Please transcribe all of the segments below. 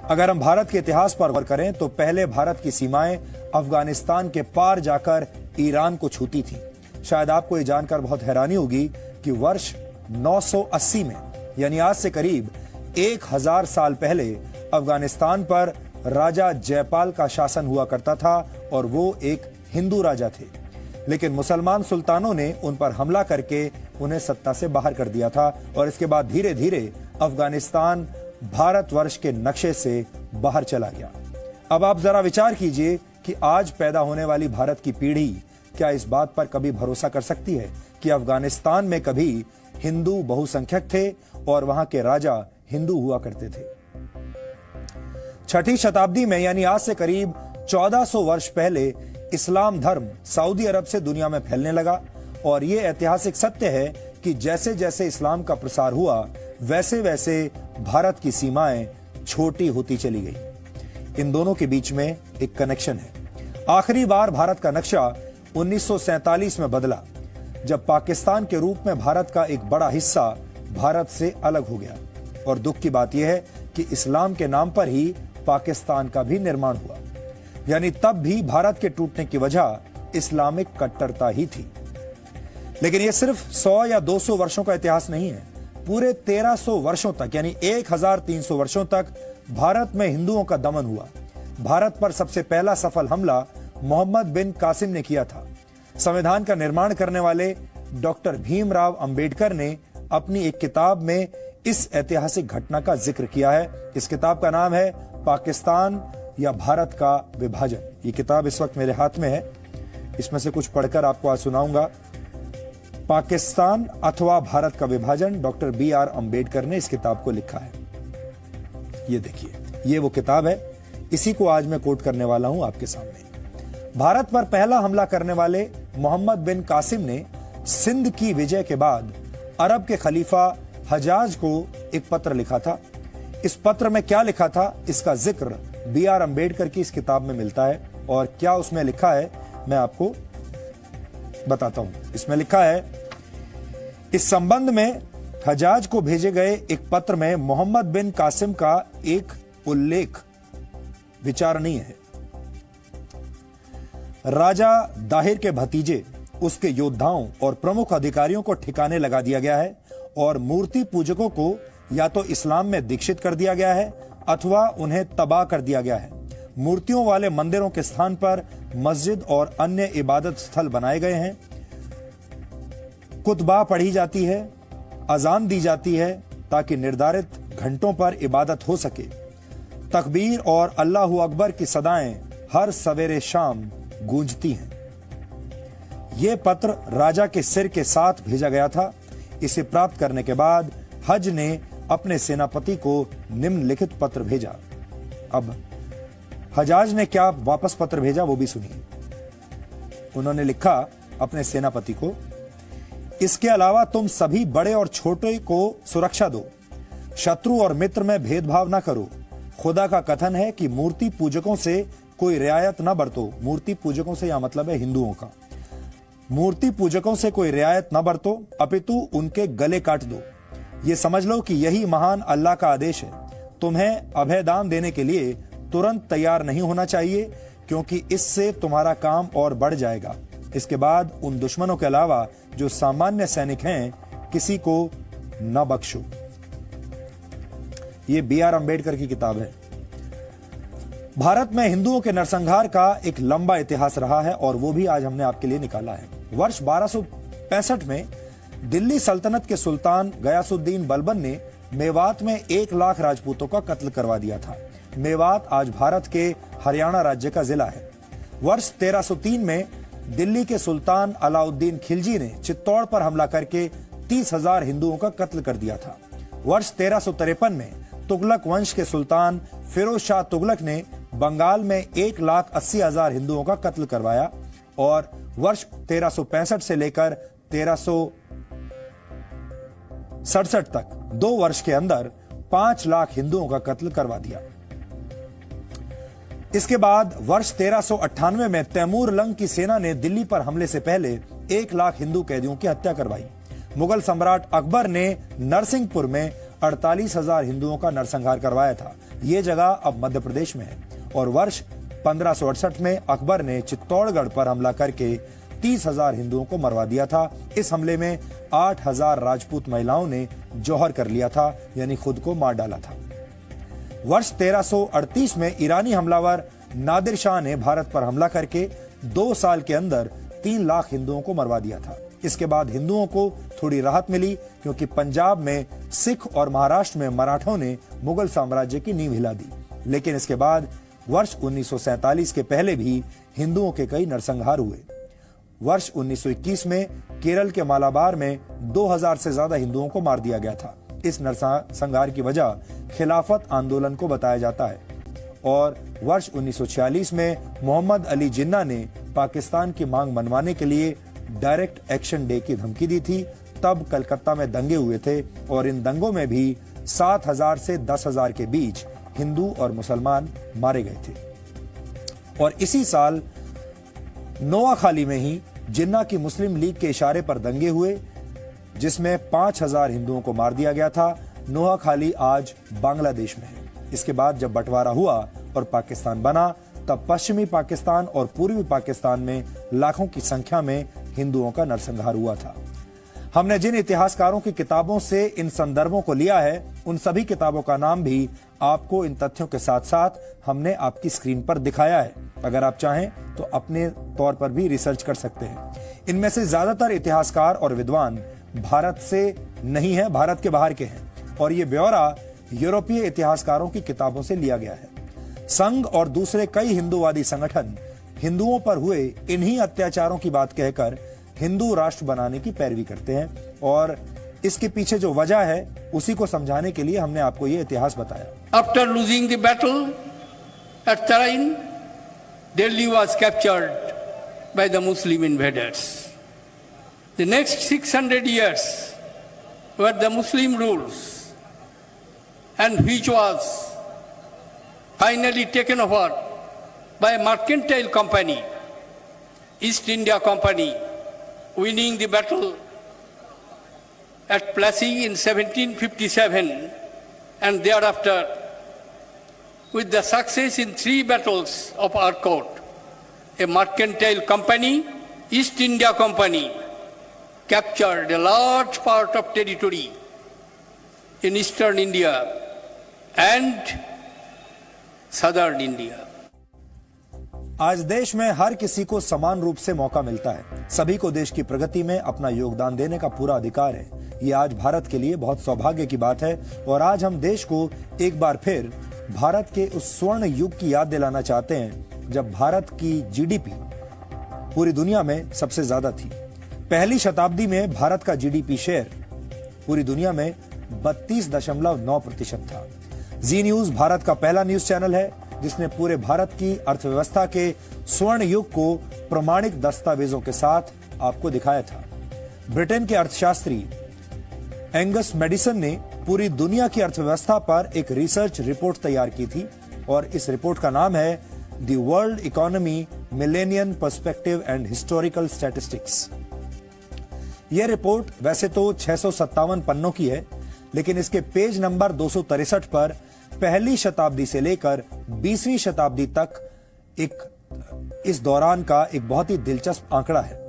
अगर हम भारत के इतिहास पर गौर करें तो पहले भारत की सीमाएं अफगानिस्तान के पार जाकर ईरान को छूती थी। शायद आपको ये जानकर बहुत हैरानी होगी कि वर्ष 980 में यानी आज से करीब 1000 साल पहले अफगानिस्तान पर राजा जयपाल का शासन हुआ करता था और वो एक हिंदू राजा थे, लेकिन मुसलमान सुल्तानों ने उन पर हमला करके उन्हें सत्ता से बाहर कर दिया था और इसके बाद धीरे धीरे अफगानिस्तान भारतवर्ष के नक्शे से बाहर चला गया। अब आप जरा विचार कीजिए कि आज पैदा होने वाली भारत की पीढ़ी क्या इस बात पर कभी भरोसा कर सकती है कि अफगानिस्तान में कभी हिंदू बहुसंख्यक थे और वहां के राजा हिंदू हुआ करते थे। 6ठी शताब्दी में यानी आज से करीब 1400 वर्ष पहले इस्लाम धर्म सऊदी अरब से दुनिया में फैलने लगा और यह ऐतिहासिक सत्य है कि जैसे जैसे इस्लाम का प्रसार हुआ वैसे वैसे भारत की सीमाएं छोटी होती चली गई। इन दोनों के बीच में एक कनेक्शन है। आखिरी बार भारत का नक्शा 1947 में बदला जब पाकिस्तान के रूप में भारत का एक बड़ा हिस्सा भारत से अलग हो गया और दुख की बात यह है कि इस्लाम के नाम पर ही पाकिस्तान का भी निर्माण हुआ, यानी तब भी भारत के टूटने की वजह इस्लामिक कट्टरता ही थी। लेकिन यह सिर्फ 100 या 200 वर्षों का इतिहास नहीं है। पूरे 1300 वर्षों तक यानी 1300 वर्षों तक भारत में हिंदुओं का दमन हुआ। भारत पर सबसे पहला सफल हमला मोहम्मद बिन कासिम ने किया था। संविधान का निर्माण करने वाले डॉक्टर भीमराव अंबेडकर ने अपनी एक किताब में इस ऐतिहासिक घटना का जिक्र किया है। इस किताब का नाम है पाकिस्तान या भारत का विभाजन। ये किताब इस वक्त मेरे हाथ में है, इसमें से कुछ पढ़कर आपको आज सुनाऊंगा। पाकिस्तान अथवा भारत का विभाजन, डॉक्टर BR अंबेडकर ने इस किताब को लिखा है। ये देखिए, ये वो किताब है, इसी को आज मैं कोट करने वाला हूं आपके सामने। भारत पर पहला हमला करने वाले मोहम्मद बिन कासिम ने सिंध की विजय के बाद अरब के खलीफा हजाज को एक पत्र लिखा था। इस पत्र में क्या लिखा था, इसका जिक्र BR अंबेडकर की इस किताब में मिलता है और क्या उसमें लिखा है मैं आपको बताता हूं। इसमें लिखा है, इस संबंध में हजाज को भेजे गए एक पत्र में मोहम्मद बिन कासिम का एक उल्लेख विचारणीय है। राजा दाहिर के भतीजे, उसके योद्धाओं और प्रमुख अधिकारियों को ठिकाने लगा दिया गया है और मूर्ति पूजकों को या तो इस्लाम में दीक्षित कर दिया गया है अथवा उन्हें तबाह कर दिया गया है। मूर्तियों वाले मंदिरों के स्थान पर मस्जिद और अन्य इबादत स्थल बनाए गए हैं। कुतबा पढ़ी जाती है, अजान दी जाती है ताकि निर्धारित घंटों पर इबादत हो सके। तकबीर और अल्लाहू अकबर की सदाएं हर सवेरे शाम गूंजती हैं। यह पत्र राजा के सिर के साथ भेजा गया था। इसे प्राप्त करने के बाद हज ने अपने सेनापति को निम्नलिखित पत्र भेजा। अब हजाज ने क्या वापस पत्र भेजा वो भी सुनिए। उन्होंने लिखा अपने सेनापति को, इसके अलावा तुम सभी बड़े और छोटे को सुरक्षा दो, शत्रु और मित्र में भेदभाव न करो। खुदा का कथन है कि मूर्ति पूजकों से कोई रियायत न बरतो। मूर्ति पूजकों से यह मतलब है हिंदुओं का। मूर्ति पूजकों से कोई रियायत न बरतो, अपितु उनके गले काट दो। ये समझ लो कि यही महान अल्लाह का आदेश है। तुम्हें अभयदान देने के लिए तुरंत तैयार नहीं होना चाहिए, क्योंकि इससे तुम्हारा काम और बढ़ जाएगा। इसके बाद उन दुश्मनों के अलावा जो सामान्य सैनिक हैं, किसी को न बख्शो। ये BR अंबेडकर की किताब है। भारत में हिंदुओं के नरसंहार का एक लंबा इतिहास रहा है और वो भी आज हमने आपके लिए निकाला है। वर्ष 1265 में दिल्ली सल्तनत के सुल्तान गयासुद्दीन बलबन ने मेवात में 1 लाख राजपूतों का कत्ल करवा दिया था। मेवात आज भारत के हरियाणा राज्य का जिला है। वर्ष 1303 में दिल्ली के सुल्तान अलाउद्दीन खिलजी ने चित्तौड़ पर हमला करके 30,000 हिंदुओं का कत्ल कर दिया था। वर्ष 1353 में तुगलक वंश के सुल्तान फिरोज शाह तुगलक ने बंगाल में 1,80,000 हिंदुओं का कत्ल करवाया और वर्ष 1365 से लेकर 1367 तक 2 वर्ष के अंदर 5 लाख हिंदुओं का कत्ल करवा दिया। इसके बाद वर्ष 1398 में तैमूर लंग की सेना ने दिल्ली पर हमले से पहले 1 लाख हिंदू कैदियों की हत्या करवाई। मुगल सम्राट अकबर ने नरसिंहपुर में 48,000 हिंदुओं का नरसंहार करवाया था। ये जगह अब मध्य प्रदेश में है और वर्ष 1568 में अकबर ने चित्तौड़गढ़ पर हमला करके 30,000 हिंदुओं को मरवा दिया था। इस हमले में 8,000 राजपूत महिलाओं ने जौहर कर लिया था, यानी खुद को मार डाला था। वर्ष 1338 में ईरानी हमलावर नादिर शाह ने भारत पर हमला करके 2 साल के अंदर 3 लाख हिंदुओं को मरवा दिया था। इसके बाद हिंदुओं को थोड़ी राहत मिली क्योंकि पंजाब में सिख और महाराष्ट्र में मराठों ने मुगल साम्राज्य की नींव हिला दी। लेकिन इसके बाद वर्ष 1947 के पहले भी हिंदुओं के कई नरसंहार हुए। वर्ष 1921 में केरल के मालाबार में 2000 से ज्यादा हिंदुओं को मार दिया गया था। इस नरसंहार की वजह खिलाफत आंदोलन को बताया जाता है। और वर्ष 1946 में मोहम्मद अली जिन्ना ने पाकिस्तान की मांग मनवाने के लिए डायरेक्ट एक्शन डे की धमकी दी थी। तब कलकत्ता में दंगे हुए थे और इन दंगों में भी 7,000 से 10,000 के बीच हिंदू और मुसलमान मारे गए थे। और इसी साल नोआखाली में ही जिन्ना की मुस्लिम लीग के इशारे पर दंगे हुए जिसमें 5,000 हिंदुओं को मार दिया गया था। नोआखाली आज बांग्लादेश में है। इसके बाद जब बंटवारा हुआ और पाकिस्तान बना तब पश्चिमी पाकिस्तान और पूर्वी पाकिस्तान में लाखों की संख्या में हिंदुओं का नरसंहार हुआ था। हमने जिन इतिहासकारों की किताबों से इन संदर्भों को लिया है उन सभी किताबों का नाम भी आपको इन तथ्यों के साथ साथ हमने आपकी स्क्रीन पर दिखाया है। अगर आप चाहें तो अपने तौर पर भी रिसर्च कर सकते हैं। इनमें से ज्यादातर इतिहासकार और विद्वान भारत से नहीं है, भारत के बाहर के हैं और ये ब्यौरा यूरोपीय इतिहासकारों की किताबों से लिया गया है। संघ और दूसरे कई हिंदूवादी संगठन हिंदुओं पर हुए इन्हीं अत्याचारों की बात कहकर हिंदू राष्ट्र बनाने की पैरवी करते हैं और इसके पीछे जो वजह है उसी को समझाने के लिए हमने आपको ये इतिहास बताया। After losing the battle eight Tarain, Delhi was captured by the Muslim invaders. The next 600 years were the Muslim rules, and which was finally taken over by a mercantile company, East India Company, winning the battle at Plassey in 1757, and thereafter with the success in 3 battles of Arcot, a mercantile company, East India Company, captured a large part of territory in eastern India and southern India. आज देश में हर किसी को समान रूप से मौका मिलता है। सभी को देश की प्रगति में अपना योगदान देने का पूरा अधिकार है। ये आज भारत के लिए बहुत सौभाग्य की बात है और आज हम देश को एक बार फिर भारत के उस स्वर्ण युग की याद दिलाना चाहते हैं जब भारत की जीडीपी पूरी दुनिया में सबसे ज्यादा थी। पहली शताब्दी में भारत का जीडीपी शेयर पूरी दुनिया में 32.9% था। जी न्यूज भारत का पहला न्यूज चैनल है जिसने पूरे भारत की अर्थव्यवस्था के स्वर्ण युग को प्रमाणित दस्तावेजों के साथ आपको दिखाया था। ब्रिटेन के अर्थशास्त्री एंगस मेडिसन ने पूरी दुनिया की अर्थव्यवस्था पर एक रिसर्च रिपोर्ट तैयार की थी और इस रिपोर्ट का नाम है the world economy millennium perspective and historical statistics. यह रिपोर्ट वैसे तो 657 पन्नों की है, लेकिन इसके पेज नंबर 263 पर पहली शताब्दी से लेकर 20वीं शताब्दी तक इस दौरान का एक बहुत ही दिलचस्प आंकड़ा है।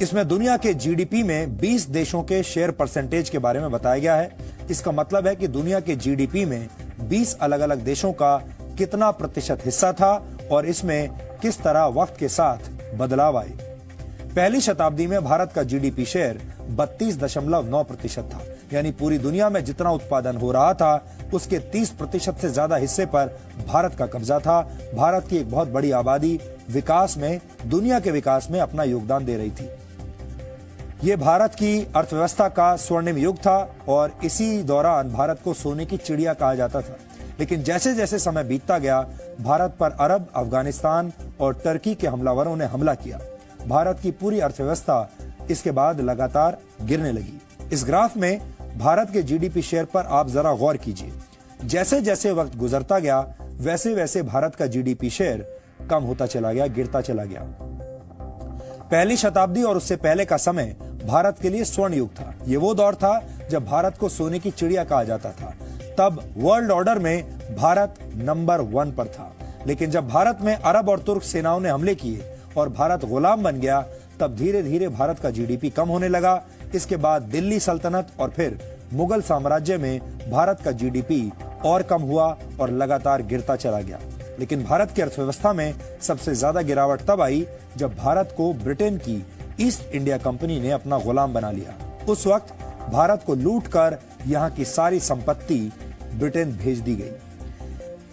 इसमें दुनिया के जीडीपी में 20 देशों के शेयर परसेंटेज के बारे में बताया गया है। इसका मतलब है कि दुनिया के जीडीपी में 20 अलग अलग देशों का कितना प्रतिशत हिस्सा था और इसमें किस तरह वक्त के साथ बदलाव आए। पहली शताब्दी में भारत का जीडीपी शेयर 32.9% था, यानी पूरी दुनिया में जितना उत्पादन हो रहा था उसके 30% से ज्यादा हिस्से पर भारत का कब्जा था। भारत की एक बहुत बड़ी आबादी विकास में, दुनिया के विकास में अपना योगदान दे रही थी। ये भारत की अर्थव्यवस्था का स्वर्णिम युग था और इसी दौरान भारत को सोने की चिड़िया कहा जाता था। लेकिन जैसे जैसे समय बीतता गया, भारत पर अरब, अफगानिस्तान और टर्की के हमलावरों ने हमला किया। भारत की पूरी अर्थव्यवस्था इसके बाद लगातार गिरने लगी। इस ग्राफ में भारत के जीडीपी शेयर पर आप जरा गौर कीजिए। जैसे जैसे वक्त गुजरता गया वैसे वैसे भारत का जीडीपी शेयर कम होता चला गया, गिरता चला गया। पहली शताब्दी और उससे पहले का समय भारत के लिए स्वर्ण युग था। ये वो दौर था जब भारत को सोने की चिड़िया कहा जाता था। तब वर्ल्ड ऑर्डर में भारत नंबर 1 पर था। लेकिन जब भारत में अरब और तुर्क सेनाओं ने हमले किए और भारत गुलाम बन गया, तब धीरे धीरे भारत का जीडीपी कम होने लगा। इसके बाद दिल्ली सल्तनत और फिर मुगल साम्राज्य में भारत का जीडीपी और कम हुआ और लगातार गिरता चला गया। लेकिन भारत की अर्थव्यवस्था में सबसे ज्यादा गिरावट तब आई जब भारत को ब्रिटेन की ईस्ट इंडिया कंपनी ने अपना गुलाम बना लिया। उस वक्त भारत को लूटकर यहाँ की सारी संपत्ति ब्रिटेन भेज दी गई।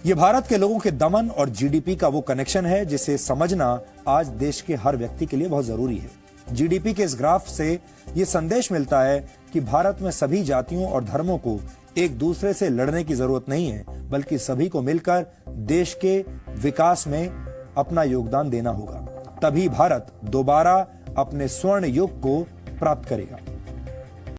ये भारत के लोगों के दमन और जीडीपी का वो कनेक्शन है जिसे समझना आज देश के हर व्यक्ति के लिए बहुत जरूरी है। जीडीपी के इस ग्राफ से ये संदेश मिलता है कि भारत में सभी जातियों और धर्मों को एक दूसरे से लड़ने की जरूरत नहीं है, बल्कि सभी को मिलकर देश के विकास में अपना योगदान देना होगा। तभी भारत दोबारा अपने स्वर्ण युग को प्राप्त करेगा।